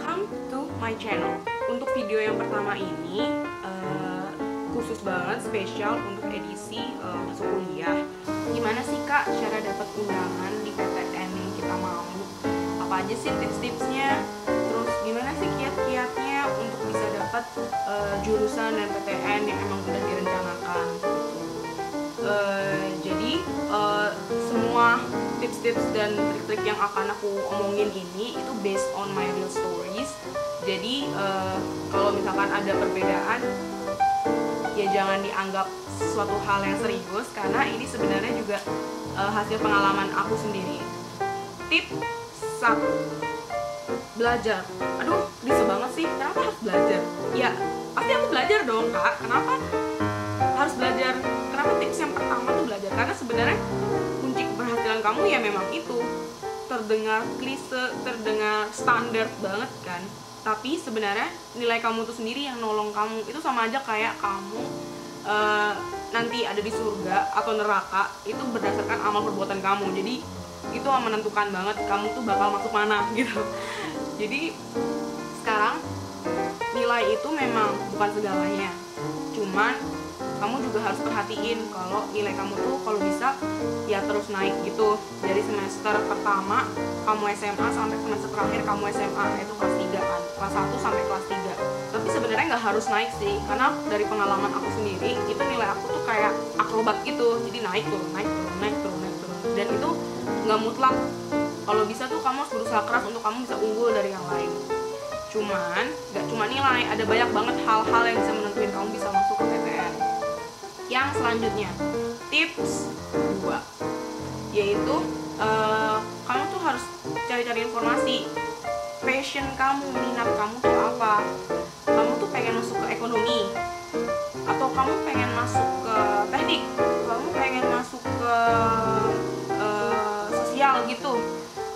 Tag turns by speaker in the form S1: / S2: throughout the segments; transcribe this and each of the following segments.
S1: Welcome to my channel. Untuk video yang pertama ini khusus banget, spesial untuk edisi masuk kuliah. Gimana sih Kak cara dapat undangan di PTN yang kita mau? Apa aja sih tips-tipsnya? Terus gimana sih kiat-kiatnya untuk bisa dapat jurusan dan PTN yang emang udah direncanakan? Jadi semua tips-tips dan trik-trik yang akan aku omongin ini itu based on my real stories. Jadi kalau misalkan ada perbedaan ya jangan dianggap suatu hal yang serius, karena ini sebenarnya juga hasil pengalaman aku sendiri. Tip 1, belajar. Aduh, bisa banget sih, kenapa harus belajar? Ya, pasti aku belajar dong Kak. Kenapa harus belajar? Kenapa tips yang pertama tuh belajar? Karena sebenarnya kunci keberhasilan kamu ya memang itu. Terdengar klise, terdengar standar banget kan, tapi sebenarnya nilai kamu tuh sendiri yang nolong kamu. Itu sama aja kayak kamu nanti ada di surga atau neraka itu berdasarkan amal perbuatan kamu. Jadi itu menentukan banget kamu tuh bakal masuk mana gitu. Jadi sekarang nilai itu memang bukan segalanya, cuman kamu juga harus perhatiin kalau nilai kamu tuh kalau bisa ya terus naik gitu. Dari semester pertama kamu SMA sampai semester terakhir kamu SMA, itu kelas 3 kan, kelas 1 sampai kelas 3. Tapi sebenarnya nggak harus naik sih, karena dari pengalaman aku sendiri itu nilai aku tuh kayak akrobat gitu. Jadi naik turun, naik turun, naik turun, naik turun. Dan itu nggak mutlak. Kalau bisa tuh kamu harus berusaha keras untuk kamu bisa unggul dari yang lain. Cuman nggak cuma nilai, ada banyak banget hal-hal yang bisa menentuin kamu bisa masuk ke PTN. Yang selanjutnya, tips 2, yaitu kamu tuh harus cari-cari informasi. Passion kamu, minat kamu tuh apa? Kamu tuh pengen masuk ke ekonomi, atau kamu pengen masuk ke teknik, kamu pengen masuk ke sosial gitu,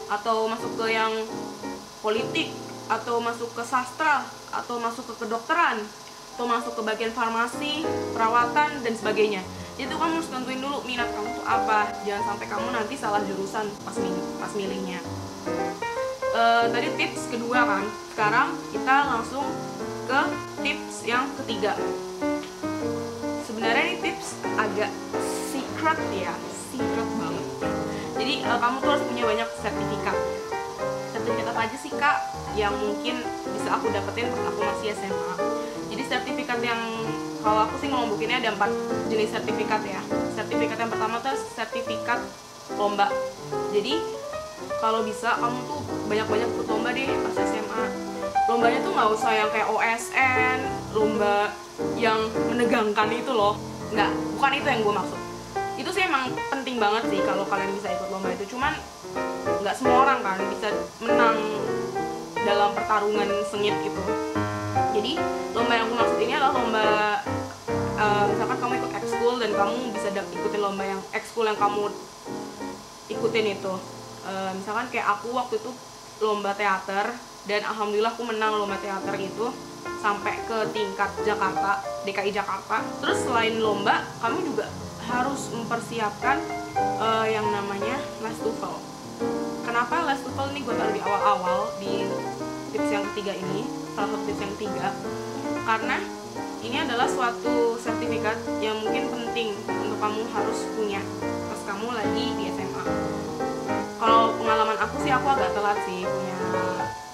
S1: atau masuk ke yang politik, atau masuk ke sastra, atau masuk ke kedokteran, atau masuk ke bagian farmasi, perawatan, dan sebagainya. Jadi kamu harus tentuin dulu minat kamu tuh apa. Jangan sampai kamu nanti salah jurusan pas milihnya. Tadi tips kedua kan. Sekarang kita langsung ke tips yang ketiga. Sebenarnya ini tips agak secret ya, secret banget. Jadi kamu tuh harus punya banyak sertifikat. Sertifikat apa aja sih Kak yang mungkin bisa aku dapetin pas aku masih SMA? Jadi sertifikat yang kalau aku sih ngelombokinnya ada 4 jenis sertifikat ya. Sertifikat yang pertama tuh sertifikat lomba. Jadi kalau bisa kamu tuh banyak-banyak ikut lomba deh pas SMA. Lombanya tuh nggak usah yang kayak OSN, lomba yang menegangkan itu loh. Nggak, bukan itu yang gue maksud. Itu sih emang penting banget sih kalau kalian bisa ikut lomba itu. Cuman nggak semua orang kan bisa menang dalam pertarungan sengit gitu. Jadi lomba yang aku maksud ini adalah lomba misalkan kamu ikut ekskul dan kamu bisa ikutin lomba yang ekskul yang kamu ikutin itu. Misalkan kayak aku waktu itu lomba teater, dan alhamdulillah aku menang lomba teater itu sampai ke tingkat Jakarta, DKI Jakarta. Terus selain lomba, kamu juga harus mempersiapkan yang namanya les TOEFL. Kenapa les TOEFL ini gue taruh di awal-awal di tips yang ketiga ini, salah satu tips yang ketiga, karena ini adalah suatu sertifikat yang mungkin penting untuk kamu harus punya pas kamu lagi di SMA. Kalau pengalaman aku sih, aku agak telat sih punya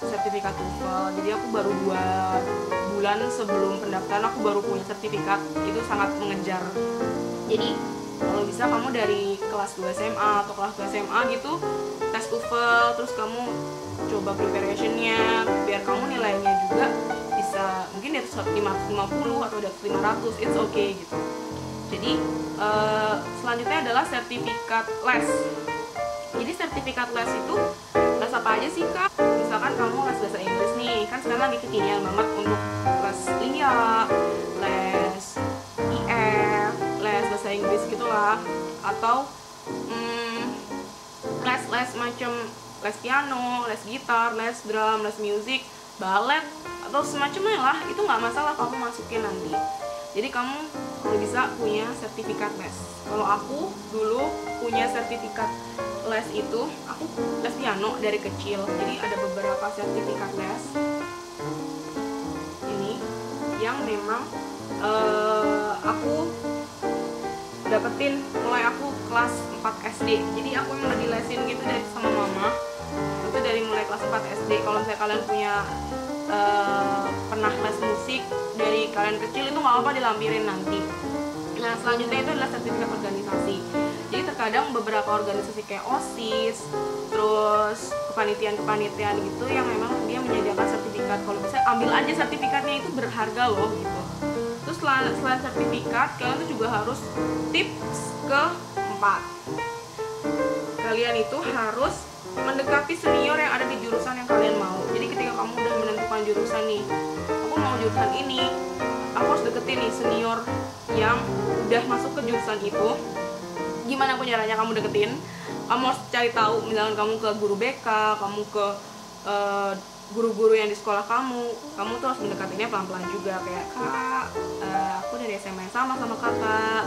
S1: sertifikat TOEFL. Jadi aku baru 2 bulan sebelum pendaftaran aku baru punya sertifikat. Itu sangat mengejar. Jadi kalau bisa kamu dari kelas 2 SMA atau kelas 2 SMA gitu tes TOEFL, terus kamu coba preparationnya biar kamu nilainya juga bisa mungkin di atas 550 atau di atas 500, it's okay gitu. Jadi selanjutnya adalah sertifikat les. Jadi sertifikat les itu les apa aja sih Kak? Misalkan kamu les bahasa Inggris nih, kan sekarang lagi kekinian banget untuk les LIA, les IF, les bahasa Inggris gitulah, atau les macam les piano, les gitar, les drum, les musik, balet, atau semacamnya lah. Itu nggak masalah kamu masukin nanti. Jadi kamu kalau bisa punya sertifikat les. Kalau aku dulu punya sertifikat les itu, aku les piano dari kecil, jadi ada beberapa sertifikat les ini yang memang aku dapetin mulai aku kelas 4 SD. Jadi aku yang udah dilesin gitu dari sama mama itu dari mulai kelas 4 SD. Kalau misalnya kalian punya pernah les musik dari kalian kecil, itu nggak apa-apa dilampirin nanti. Nah selanjutnya itu adalah sertifikat organisasi. Jadi terkadang beberapa organisasi kayak OSIS, terus kepanitiaan gitu yang memang dia menyediakan sertifikat. Kalau bisa ambil aja sertifikatnya, itu berharga loh gitu. Terus selain sertifikat, kalian tuh juga harus tips keempat. Kalian itu harus mendekati senior yang ada di jurusan yang kalian mau. Jadi ketika kamu udah menentukan jurusan nih, aku mau jurusan ini, aku harus deketin nih senior yang udah masuk ke jurusan itu. Gimana pun caranya kamu deketin, kamu harus cari tahu. Misalkan kamu ke guru BK, kamu ke guru-guru yang di sekolah kamu tuh harus mendekatinya pelan-pelan juga. Kayak, kak, aku dari SMA yang sama kakak,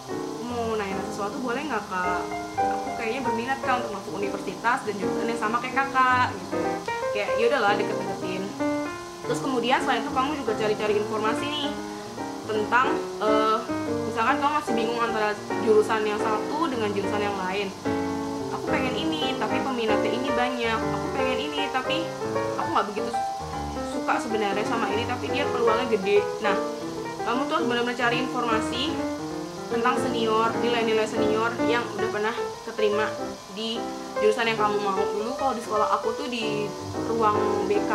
S1: aku mau nanya sesuatu boleh nggak kak? Aku kayaknya berminat kak untuk masuk universitas dan jurusan yang sama kayak kakak gitu. Kayak ya udahlah, deket-deketin. Terus kemudian setelah itu kamu juga cari-cari informasi nih tentang misalkan kamu masih bingung antara jurusan yang satu dengan jurusan yang lain. Aku pengen ini tapi peminatnya ini banyak, aku pengen ini tapi aku nggak begitu suka sebenarnya sama ini, tapi dia peluangnya gede. Nah kamu tuh harus benar-benar cari informasi tentang senior, nilai-nilai senior yang udah pernah keterima di jurusan yang kamu mau. Dulu kalau di sekolah aku tuh di ruang BK,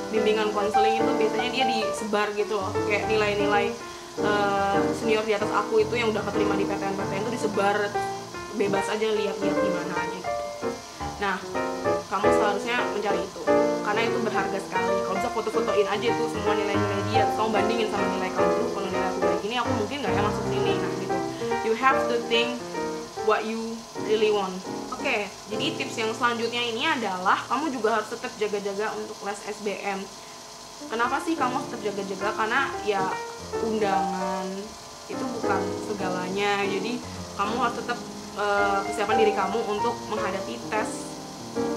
S1: bimbingan konseling, itu biasanya dia disebar gitu loh, kayak nilai-nilai senior di atas aku itu yang udah keterima di PTN itu disebar, bebas aja lihat-lihat di mana aja gitu. Nah kamu seharusnya mencari itu karena itu berharga sekali. Kalau bisa foto-fotoin aja tuh semua nilai-nilai dia, terus kamu bandingin sama nilai kamu dulu. Kalau nilai aku kayak gini, aku mungkin nggak ya masuk sini. Nah gitu, you have to think what you really want. Oke, jadi tips yang selanjutnya ini adalah kamu juga harus tetap jaga-jaga untuk les SBM. Kenapa sih kamu harus tetap jaga-jaga? Karena ya undangan itu bukan segalanya. Jadi kamu harus tetap persiapan diri kamu untuk menghadapi tes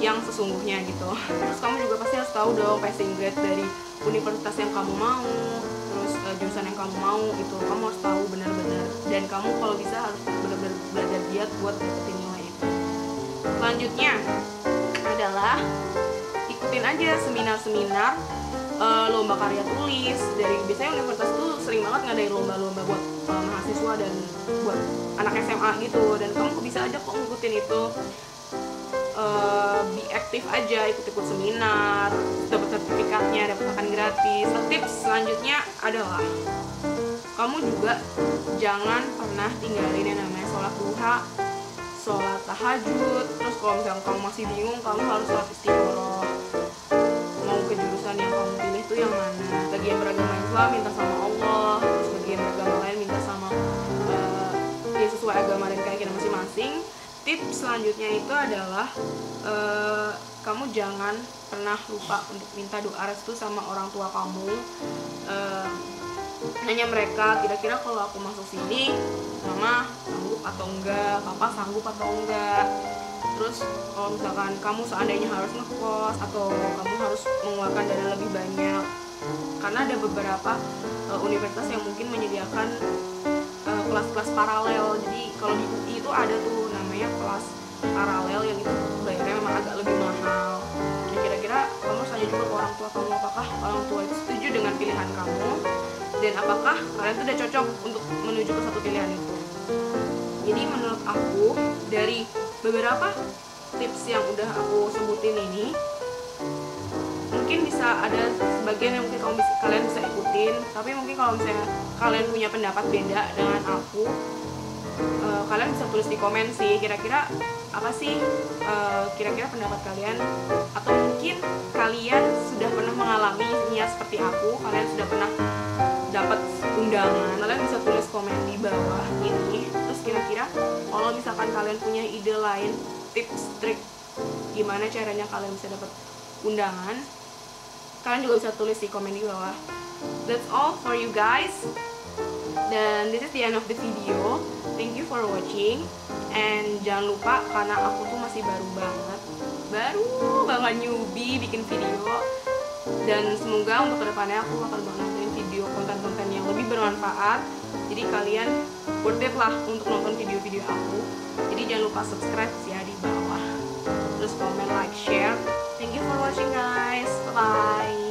S1: yang sesungguhnya gitu. Terus kamu juga pasti harus tahu dong passing grade dari universitas yang kamu mau, terus jurusan yang kamu mau itu kamu harus tahu benar-benar, dan kamu kalau bisa harus benar-benar belajar giat buat dapetin nilai itu. Selanjutnya adalah ikutin aja seminar-seminar, lomba karya tulis dari biasanya universitas tuh sering banget ngadain lomba-lomba buat mahasiswa dan buat anak SMA gitu, dan kamu bisa aja kok ngikutin itu. Be aktif aja, ikut-ikut seminar, dapat sertifikatnya, dapat makan gratis. Tips selanjutnya adalah kamu juga jangan pernah tinggalin yang namanya sholat duha, sholat tahajud. Terus kalau misalnya kamu masih bingung, kamu harus sholat istikharah, mau ke jurusan yang kamu pilih itu yang mana. Bagi yang beragama Islam minta sama Allah, terus bagi yang beragama lain minta sama ya sesuai agama dan keyakinan masing-masing. Tips selanjutnya itu adalah kamu jangan pernah lupa untuk minta doa restu sama orang tua kamu. Nanya mereka, kira-kira kalau aku masuk sini, mama sanggup atau enggak, papa sanggup atau enggak. Terus kalau misalkan kamu seandainya harus ngekos atau kamu harus mengeluarkan dana lebih banyak, karena ada beberapa universitas yang mungkin menyediakan kelas-kelas paralel. Jadi kalau di UI itu ada tuh namanya kelas paralel yang itu bayarnya memang agak lebih mahal. Nah, kira-kira kamu harus tanya juga ke orang tua kamu, apakah orang tua itu setuju dengan pilihan kamu, dan apakah kalian tuh udah cocok untuk menuju ke satu pilihan itu. Jadi menurut aku dari beberapa tips yang udah aku sebutin ini, mungkin bisa ada sebagian yang mungkin kalian bisa ikutin, tapi mungkin kalau misalnya kalian punya pendapat beda dengan aku, kalian bisa tulis di komen sih, kira-kira apa sih kira-kira pendapat kalian, atau mungkin kalian sudah pernah mengalami niat seperti aku, kalian sudah pernah dapat undangan, kalian bisa tulis komen di bawah ini. Terus kira-kira kalau misalkan kalian punya ide lain, tips trik gimana caranya kalian bisa dapat undangan, kalian juga bisa tulis di komen di bawah. That's all for you guys. Dan this is the end of the video. Thank you for watching. And jangan lupa, karena aku tuh masih baru banget newbie bikin video. Dan semoga untuk kedepannya aku akan nontonin video konten-konten yang lebih bermanfaat. Jadi kalian worth it lah untuk nonton video-video aku. Jadi jangan lupa subscribe ya di bawah. Terus comment, like, share. Thank you for watching guys. Bye-bye.